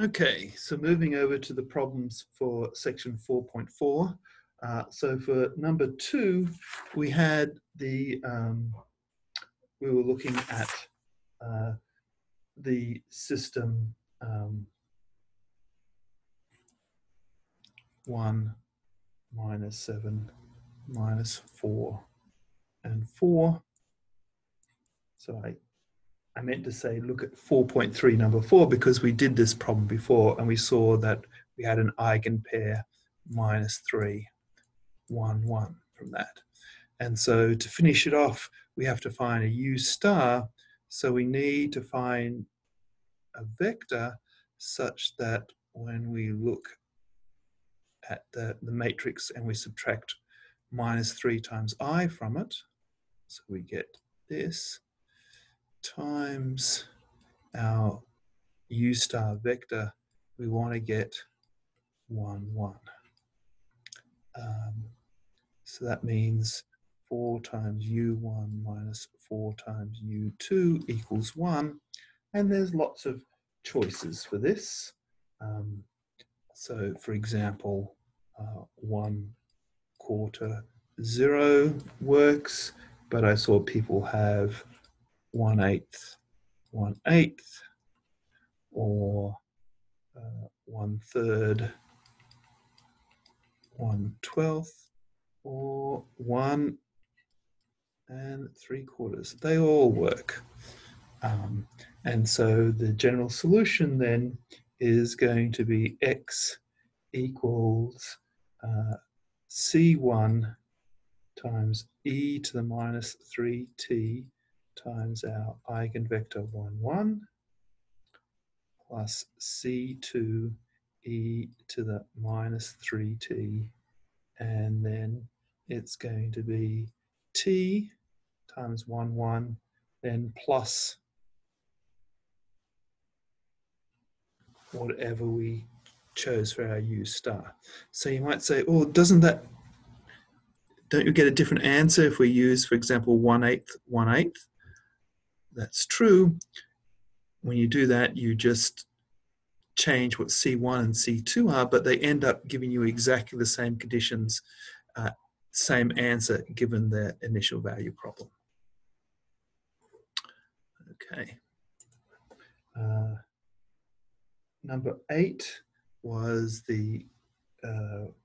Okay, so moving over to the problems for section 4.4. So for number 2, we had we were looking at the system 1 minus 7 minus 4 and 4. So I meant to say look at 4.3 number 4 because we did this problem before and we saw that we had an eigenpair minus 3, 1, 1 from that. And so to finish it off, we have to find a U star. So we need to find a vector such that when we look at the matrix and we subtract minus 3 times I from it, so we get this times our U star vector, we want to get 1, 1. So that means 4 times U1 minus 4 times U2 equals 1. And there's lots of choices for this. So for example, 1/4 0 works, but I saw people have 1/8 1/8 or 1/3 1/12 or 1 3/4. They all work. And so the general solution then is going to be x equals c1 times e to the minus 3t times our eigenvector 1, 1 plus c2 e to the minus 3t, and then it's going to be t times 1, 1, then plus whatever we chose for our U star. So you might say, oh, don't you get a different answer if we use, for example, 1/8 1/8? That's true. When you do that, you just change what C1 and C2 are, but they end up giving you exactly the same conditions, same answer given the initial value problem. Okay. Number 8 was the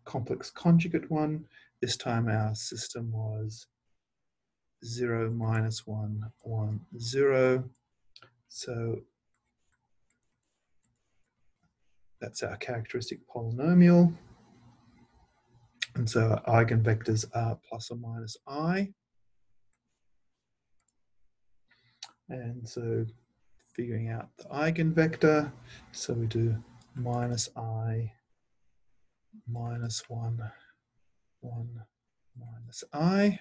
complex conjugate one. This time our system was 0, minus 1, 1, 0. So that's our characteristic polynomial. And so our eigenvectors are plus or minus I. And so figuring out the eigenvector, so we do minus I, minus 1, 1, minus I,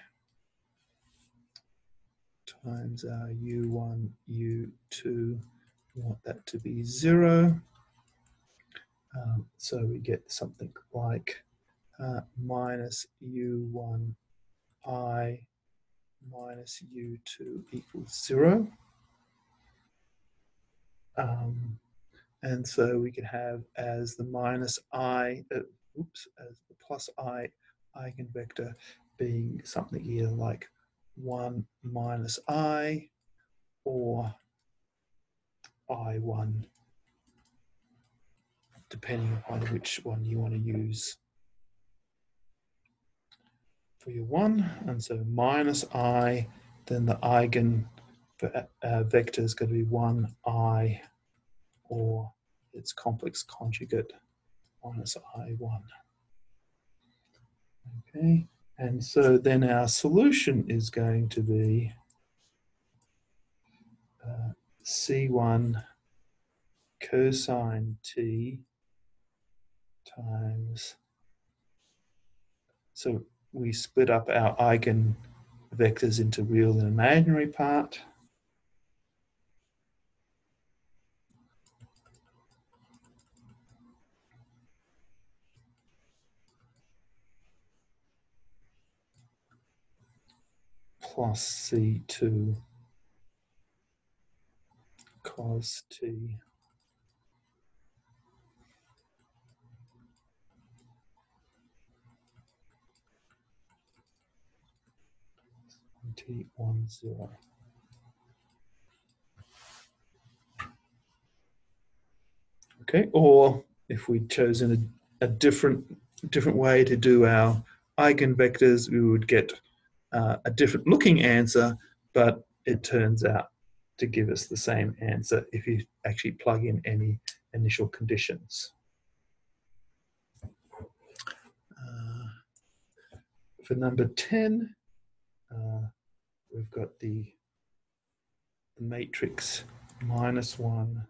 times our U1, U2, we want that to be 0. So we get something like minus U1 I minus U2 equals 0. And so we can have as the minus I, as the plus I eigenvector being something either like 1 minus I or I1, depending upon which one you want to use for your 1. And so minus I, then the eigen vector is going to be 1I or its complex conjugate minus I1. Okay, and so then our solution is going to be C1 cosine t times, so we split up our eigenvectors into real and imaginary part. Plus C2 cos t t 1 0. Okay, or if we'd chosen a different way to do our eigenvectors, we would get a different looking answer, but it turns out to give us the same answer if you actually plug in any initial conditions. For number 10, we've got the matrix -1,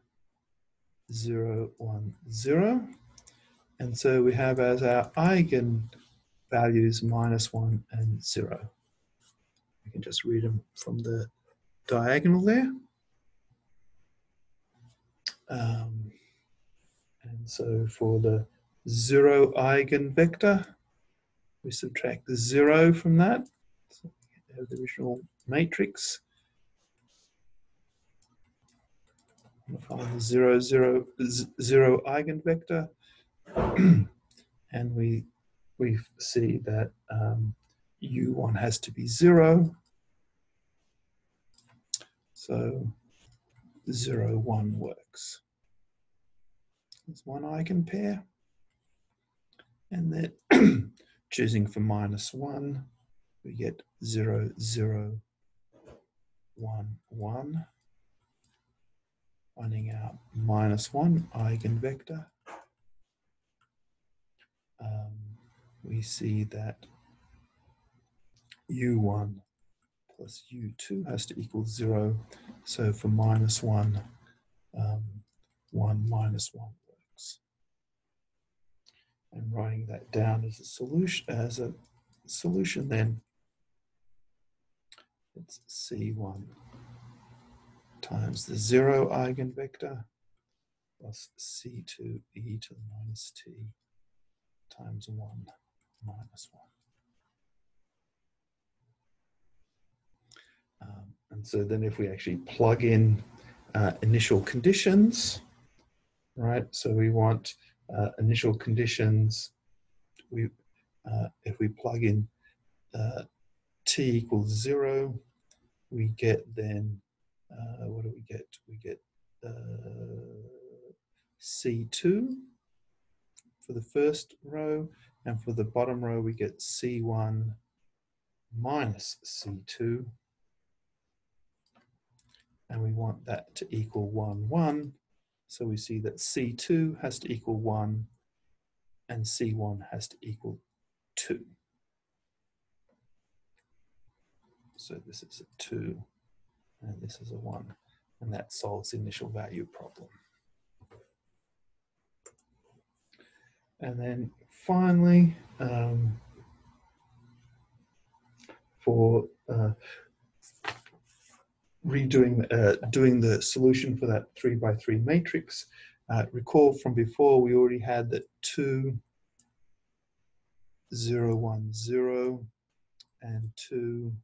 0, 1, 0. And so we have as our eigenvalues -1 and 0. We can just read them from the diagonal there. And so for the 0 eigenvector, we subtract the 0 from that. So we have the original matrix. We'll find the 0, 0, 0 eigenvector. And we see that U1 has to be 0. So 0, 1 works. There's one eigenpair. And then choosing for -1, we get 0, 0, 1, 1. Finding out -1 eigenvector. We see that U1 plus U2 has to equal 0. So for -1, 1 minus 1 works. And writing that down as a solution, then it's C1 times the 0 eigenvector plus C2 e to the minus t times 1 minus 1. And so then if we actually plug in initial conditions, right? So we want initial conditions. If we plug in t equals 0, we get then, what do we get? We get C2 for the first row, and for the bottom row we get C1 minus C2, and we want that to equal 1, 1. So we see that C2 has to equal 1 and C1 has to equal 2. So this is a 2 and this is a 1, and that solves the initial value problem. And then finally, for doing the solution for that 3 by 3 matrix, recall from before we already had that 2, 0, 1, 0 and 2,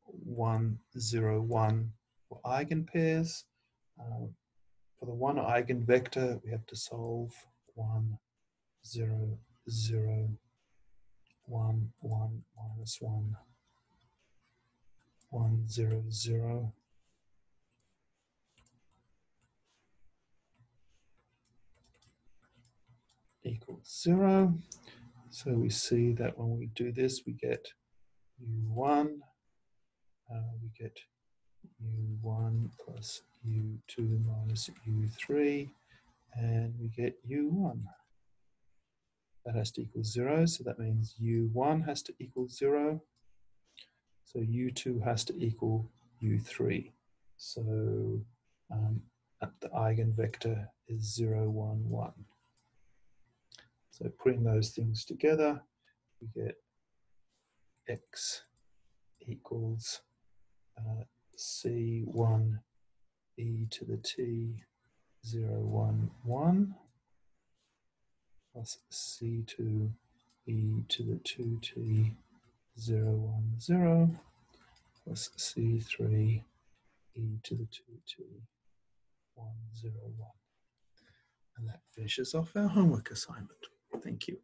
1, 0, 1 for eigenpairs. For the one eigenvector, we have to solve 1, 0, 0, 1, 1, minus 1, 1, 0, 0. Equals 0. So we see that when we do this, we get U1, we get U1 plus U2 minus U3, and we get U1. That has to equal 0, so that means U1 has to equal 0. So U2 has to equal U3. So the eigenvector is 0, 1, 1. So putting those things together, we get x equals C1 e to the t 0, 1, 1 plus C2 e to the 2t 0, 1, 0 plus C3 e to the 2t 1, 0, 1. And that finishes off our homework assignment. Thank you.